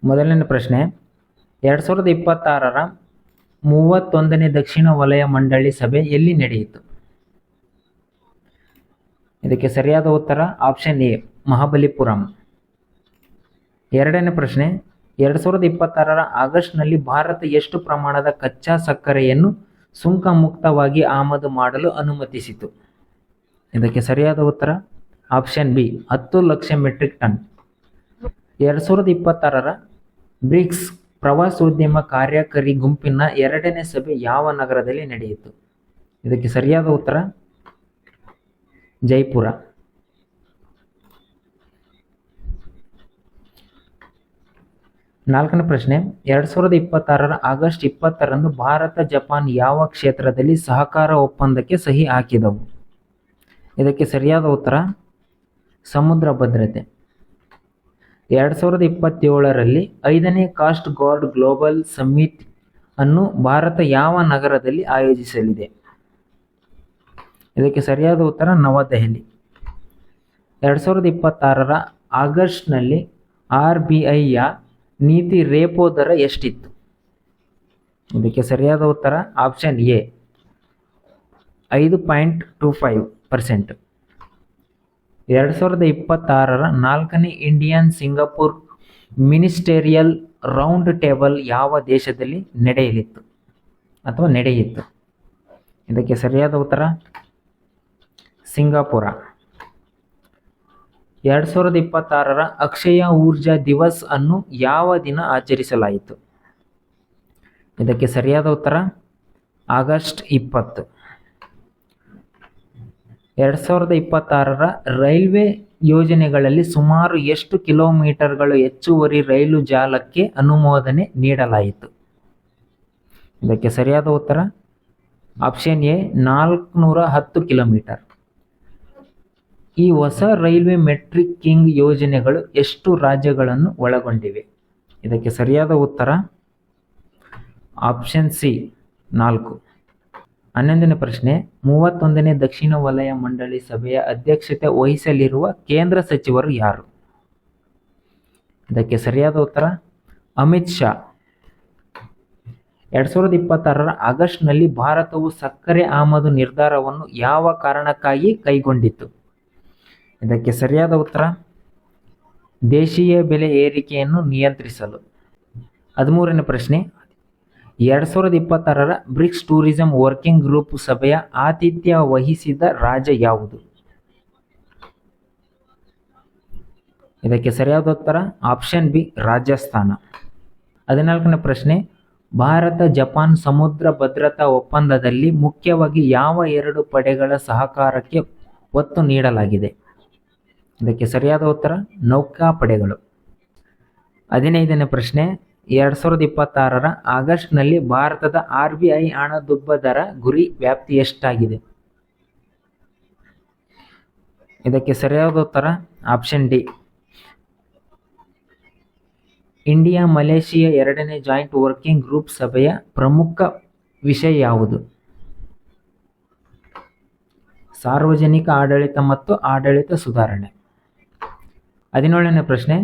ಮೊದಲನೇ ಪ್ರಶ್ನೆ, 2026ರ 31ನೇ ದಕ್ಷಿಣ ವಲಯ ಮಂಡಳಿ ಸಭೆ ಎಲ್ಲಿ ನಡೆಯಿತು? ಇದಕ್ಕೆ ಸರಿಯಾದ ಉತ್ತರ ಆಪ್ಷನ್ ಎ, ಮಹಾಬಲಿಪುರಂ. ಎರಡನೇ ಪ್ರಶ್ನೆ, 2026ರ ಆಗಸ್ಟ್ನಲ್ಲಿ ಭಾರತ ಎಷ್ಟು ಪ್ರಮಾಣದ ಕಚ್ಚಾ ಸಕ್ಕರೆಯನ್ನು ಸುಂಕ ಮುಕ್ತವಾಗಿ ಆಮದು ಮಾಡಲು ಅನುಮತಿಸಿತು? ಇದಕ್ಕೆ ಸರಿಯಾದ ಉತ್ತರ option B, 10 lakh metric tonne. 2026ರ ಬ್ರಿಕ್ಸ್ ಪ್ರವಾಸೋದ್ಯಮ ಕಾರ್ಯಕಾರಿ ಗುಂಪಿನ 2ನೇ ಸಭೆ ಯಾವ ನಗರದಲ್ಲಿ ನಡೆಯಿತು? ಇದಕ್ಕೆ ಸರಿಯಾದ ಉತ್ತರ ಜೈಪುರ. ನಾಲ್ಕನೇ ಪ್ರಶ್ನೆ, 2026ರ ಆಗಸ್ಟ್ 20ರಂದು ಭಾರತ ಜಪಾನ್ ಯಾವ ಕ್ಷೇತ್ರದಲ್ಲಿ ಸಹಕಾರ ಒಪ್ಪಂದಕ್ಕೆ ಸಹಿ ಹಾಕಿದವು? ಇದಕ್ಕೆ ಸರಿಯಾದ ಉತ್ತರ ಸಮುದ್ರ ಭದ್ರತೆ. 2027ರಲ್ಲಿ 5ನೇ ಕಾಸ್ಟ್ ಗಾರ್ಡ್ ಗ್ಲೋಬಲ್ ಸಮ್ಮಿಟ್ ಅನ್ನು ಭಾರತ ಯಾವ ನಗರದಲ್ಲಿ ಆಯೋಜಿಸಲಿದೆ? ಇದಕ್ಕೆ ಸರಿಯಾದ ಉತ್ತರ ನವದೆಹಲಿ. 2026ರ ಆಗಸ್ಟ್ನಲ್ಲಿ RBIಯ ನೀತಿ ರೇಪೋ ದರ ಎಷ್ಟಿತ್ತು? ಇದಕ್ಕೆ ಸರಿಯಾದ ಉತ್ತರ ಆಪ್ಷನ್ ಎ, 5.25%. 2026ರ 4ನೇ ಇಂಡಿಯನ್ ಸಿಂಗಾಪುರ್ ಮಿನಿಸ್ಟೇರಿಯಲ್ ರೌಂಡ್ ಟೇಬಲ್ ಯಾವ ದೇಶದಲ್ಲಿ ನಡೆಯಿತು? ಇದಕ್ಕೆ ಸರಿಯಾದ ಉತ್ತರ ಸಿಂಗಾಪುರ. 2026ರ ಅಕ್ಷಯ ಊರ್ಜಾ ದಿವಸ್ ಅನ್ನು ಯಾವ ದಿನ ಆಚರಿಸಲಾಯಿತು? ಇದಕ್ಕೆ ಸರಿಯಾದ ಉತ್ತರ ಆಗಸ್ಟ್ 20. 2026ರ ರೈಲ್ವೆ ಯೋಜನೆಗಳಲ್ಲಿ ಸುಮಾರು ಎಷ್ಟು ಕಿಲೋಮೀಟರ್ಗಳು ಹೆಚ್ಚುವರಿ ರೈಲು ಜಾಲಕ್ಕೆ ಅನುಮೋದನೆ ನೀಡಲಾಯಿತು? ಇದಕ್ಕೆ ಸರಿಯಾದ ಉತ್ತರ ಆಪ್ಷನ್ ಎ, 410 ಕಿಲೋಮೀಟರ್. ಈ ಹೊಸ ರೈಲ್ವೆ ಮೆಟ್ರಿಕ್ ಕಿಂಗ್ ಯೋಜನೆಗಳು ಎಷ್ಟು ರಾಜ್ಯಗಳನ್ನು ಒಳಗೊಂಡಿವೆ? ಇದಕ್ಕೆ ಸರಿಯಾದ ಉತ್ತರ ಆಪ್ಷನ್ ಸಿ, 4. 11ನೇ ಪ್ರಶ್ನೆ, 31ನೇ ದಕ್ಷಿಣ ವಲಯ ಮಂಡಳಿ ಸಭೆಯ ಅಧ್ಯಕ್ಷತೆ ವಹಿಸಲಿರುವ ಕೇಂದ್ರ ಸಚಿವರು ಯಾರು? ಇದಕ್ಕೆ ಸರಿಯಾದ ಉತ್ತರ ಅಮಿತ್ ಶಾ. 2026ರ ಆಗಸ್ಟ್ನಲ್ಲಿ ಭಾರತವು ಸಕ್ಕರೆ ಆಮದು ನಿರ್ಧಾರವನ್ನು ಯಾವ ಕಾರಣಕ್ಕಾಗಿ ಕೈಗೊಂಡಿತು? ಇದಕ್ಕೆ ಸರಿಯಾದ ಉತ್ತರ ದೇಶೀಯ ಬೆಲೆ ಏರಿಕೆಯನ್ನು ನಿಯಂತ್ರಿಸಲು. 13ನೇ ಪ್ರಶ್ನೆ, 2026ರ ಬ್ರಿಕ್ಸ್ ಟೂರಿಸಂ ವರ್ಕಿಂಗ್ ಗ್ರೂಪ್ ಸಭೆಯ ಆತಿಥ್ಯ ವಹಿಸಿದ ರಾಜ್ಯ ಯಾವುದು? ಇದಕ್ಕೆ ಸರಿಯಾದ ಉತ್ತರ ಆಪ್ಷನ್ ಬಿ, ರಾಜಸ್ಥಾನ. 14ನೇ ಪ್ರಶ್ನೆ, ಭಾರತ ಜಪಾನ್ ಸಮುದ್ರ ಭದ್ರತಾ ಒಪ್ಪಂದದಲ್ಲಿ ಮುಖ್ಯವಾಗಿ ಯಾವ 2 ಪಡೆಗಳ ಸಹಕಾರಕ್ಕೆ ಒತ್ತು ನೀಡಲಾಗಿದೆ? ಇದಕ್ಕೆ ಸರಿಯಾದ ಉತ್ತರ ನೌಕಾಪಡೆಗಳು. 15ನೇ ಪ್ರಶ್ನೆ, 2026ರ ಆಗಸ್ಟ್ನಲ್ಲಿ ಭಾರತದ RBI ಹಣದುಬ್ಬ ದರ ಗುರಿ ವ್ಯಾಪ್ತಿ ಎಷ್ಟಾಗಿದೆ? ಇದಕ್ಕೆ ಸರಿಯಾದ ಉತ್ತರ ಆಪ್ಷನ್ ಡಿ. ಇಂಡಿಯಾ ಮಲೇಷಿಯಾ 2ನೇ ಜಾಯಿಂಟ್ ವರ್ಕಿಂಗ್ ಗ್ರೂಪ್ ಸಭೆಯ ಪ್ರಮುಖ ವಿಷಯ ಯಾವುದು? ಸಾರ್ವಜನಿಕ ಆಡಳಿತ ಮತ್ತು ಆಡಳಿತ ಸುಧಾರಣೆ. 17ನೇ ಪ್ರಶ್ನೆ,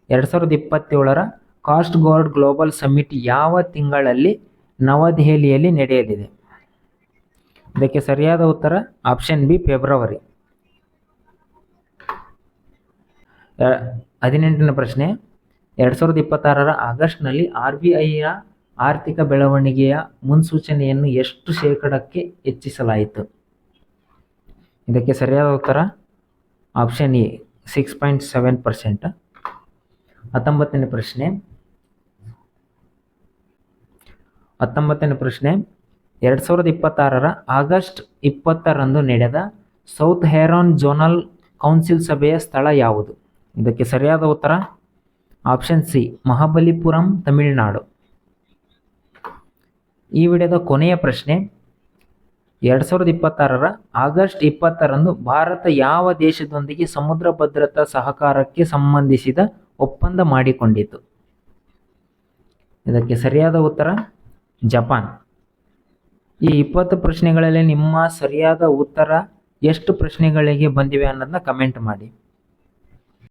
2027ರ ಕಾಸ್ಟ್ ಗಾರ್ಡ್ ಗ್ಲೋಬಲ್ ಸಮ್ಮಿಟ್ ಯಾವ ತಿಂಗಳಲ್ಲಿ ನವದೆಹಲಿಯಲ್ಲಿ ನಡೆಯಲಿದೆ? ಇದಕ್ಕೆ ಸರಿಯಾದ ಉತ್ತರ ಆಪ್ಷನ್ ಬಿ, ಫೆಬ್ರವರಿ. 18ನೇ ಪ್ರಶ್ನೆ, 2026ರ ಆಗಸ್ಟ್ನಲ್ಲಿ RBIಯ ಆರ್ಥಿಕ ಬೆಳವಣಿಗೆಯ ಮುನ್ಸೂಚನೆಯನ್ನು ಎಷ್ಟು ಶೇಕಡಕ್ಕೆ ಹೆಚ್ಚಿಸಲಾಯಿತು? ಇದಕ್ಕೆ ಸರಿಯಾದ ಉತ್ತರ ಆಪ್ಷನ್ ಎ, 6.7%. 19ನೇ ಪ್ರಶ್ನೆ, 2026ರ ಆಗಸ್ಟ್ 20ರಂದು ನಡೆದ ಸೌತ್ ಹೆರಾನ್ ಝೋನಲ್ ಕೌನ್ಸಿಲ್ ಸಭೆಯ ಸ್ಥಳ ಯಾವುದು? ಇದಕ್ಕೆ ಸರಿಯಾದ ಉತ್ತರ ಆಪ್ಷನ್ ಸಿ, ಮಹಾಬಲಿಪುರಂ, ತಮಿಳುನಾಡು. ಈ ವಿಡಿಯೋದ ಕೊನೆಯ ಪ್ರಶ್ನೆ, 2026ರ ಆಗಸ್ಟ್ 20ರಂದು ಭಾರತ ಯಾವ ದೇಶದೊಂದಿಗೆ ಸಮುದ್ರ ಭದ್ರತಾ ಸಹಕಾರಕ್ಕೆ ಸಂಬಂಧಿಸಿದ ಒಪ್ಪಂದ ಮಾಡಿಕೊಂಡಿತು? ಇದಕ್ಕೆ ಸರಿಯಾದ ಉತ್ತರ ಜಪಾನ್. ಈ 20 ಪ್ರಶ್ನೆಗಳಲ್ಲಿ ನಿಮ್ಮ ಸರಿಯಾದ ಉತ್ತರ ಎಷ್ಟು ಪ್ರಶ್ನೆಗಳಿಗೆ ಬಂದಿವೆ ಅನ್ನೋದನ್ನ ಕಮೆಂಟ್ ಮಾಡಿ.